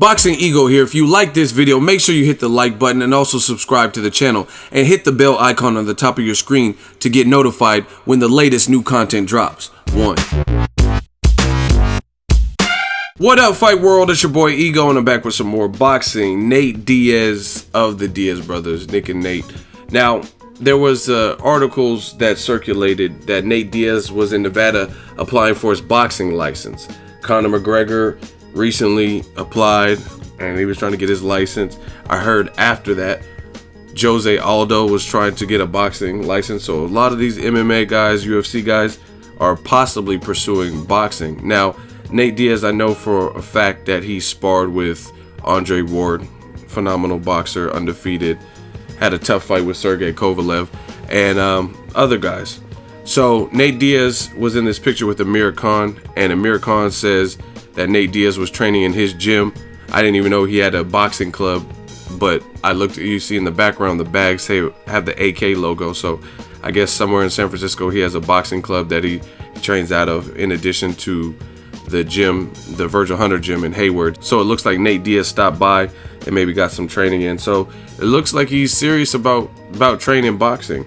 Boxing Ego here. If you like this video, make sure you hit the like button and also subscribe to the channel and hit the bell icon on the top of your screen to get notified when the latest new content drops. What up, fight world? It's your boy Ego, and I'm back with some more boxing. Nate Diaz of the Diaz brothers, Nick and Nate. Now, there was articles that circulated that Nate Diaz was in Nevada applying for his boxing license. Conor McGregor recently applied and he was trying to get his license. I heard after that Jose Aldo was trying to get a boxing license. So a lot of these MMA guys, UFC guys, are possibly pursuing boxing. Now, Nate Diaz, I know for a fact that he sparred with Andre Ward, phenomenal boxer, undefeated, had a tough fight with Sergey Kovalev and other guys. So Nate Diaz was in this picture with Amir Khan, and Amir Khan says that Nate Diaz was training in his gym. I didn't even know he had a boxing club, but I looked, you see in the background, the bags have the AK logo. So I guess somewhere in San Francisco, he has a boxing club that he trains out of, in addition to the gym, the Virgil Hunter gym in Hayward. So it looks like Nate Diaz stopped by and maybe got some training in. So it looks like he's serious about training boxing.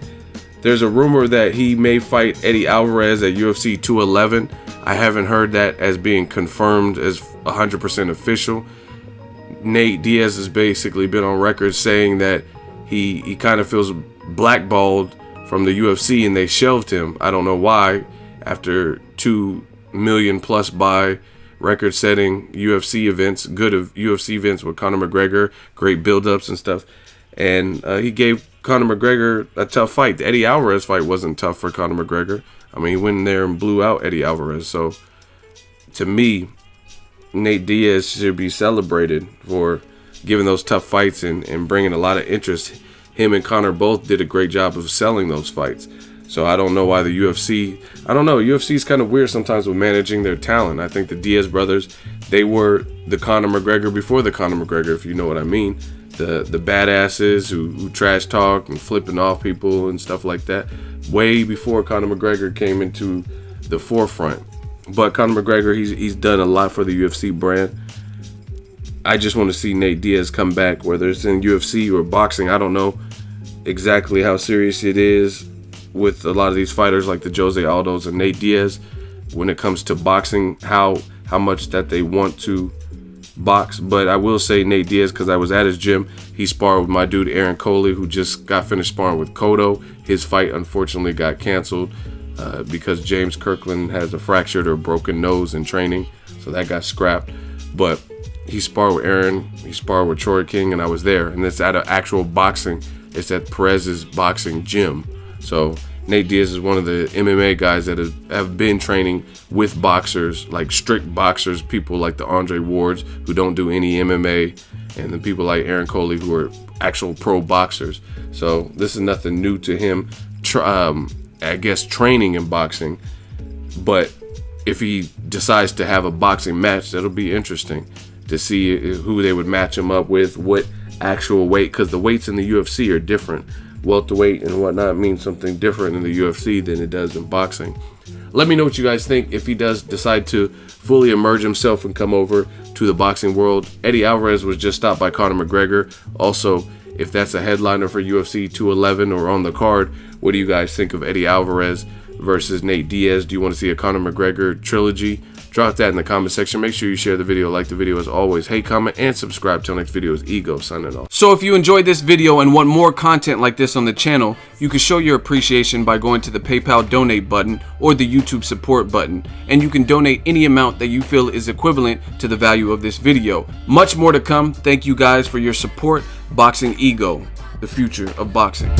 There's a rumor that he may fight Eddie Alvarez at UFC 211. I haven't heard that as being confirmed as 100% official. Nate Diaz has basically been on record saying that he kind of feels blackballed from the UFC and they shelved him. I don't know why, after 2 million plus buy, record-setting UFC events, good of UFC events with Conor McGregor, great build-ups and stuff. And he gave Conor McGregor a tough fight. The Eddie Alvarez fight wasn't tough for Conor McGregor. I mean, he went in there and blew out Eddie Alvarez. So, to me, Nate Diaz should be celebrated for giving those tough fights and bringing a lot of interest. Him and Conor both did a great job of selling those fights. So I don't know why the UFC, UFC is kind of weird sometimes with managing their talent. I think the Diaz brothers, they were the Conor McGregor before the Conor McGregor, if you know what I mean. The badasses who trash talk and flipping off people and stuff like that, way before Conor McGregor came into the forefront. But Conor McGregor, he's done a lot for the UFC brand. I just want to see Nate Diaz come back, whether it's in UFC or boxing. I don't know exactly how serious it is with a lot of these fighters like the Jose Aldos and Nate Diaz when it comes to boxing, how much that they want to box. But I will say Nate Diaz, because I was at his gym, he sparred with my dude Aaron Coley, who just got finished sparring with Cotto. His fight unfortunately got canceled because James Kirkland has a fractured or broken nose in training, so that got scrapped. But he sparred with Aaron, he sparred with Troy King, and I was there, and it's at an actual boxing, it's at Perez's boxing gym. So Nate Diaz is one of the MMA guys that have been training with boxers, like strict boxers, people like the Andre Wards who don't do any MMA, and then people like Aaron Coley who are actual pro boxers. So this is nothing new to him, I guess, training in boxing. But if he decides to have a boxing match, that'll be interesting to see who they would match him up with, what actual weight, because the weights in the UFC are different. Welterweight and whatnot means something different in the UFC than it does in boxing. Let me know what you guys think if he does decide to fully emerge himself and come over to the boxing world. Eddie Alvarez was just stopped by Conor McGregor. Also, if that's a headliner for UFC 211 or on the card, what do you guys think of Eddie Alvarez versus Nate Diaz? Do you want to see a Conor McGregor trilogy? Drop that in the comment section. Make sure you share the video, like the video as always. Hey, comment, and subscribe. Till next video is Ego signing off. So if you enjoyed this video and want more content like this on the channel, you can show your appreciation by going to the PayPal donate button or the YouTube support button. And you can donate any amount that you feel is equivalent to the value of this video. Much more to come. Thank you guys for your support. Boxing Ego, the future of boxing.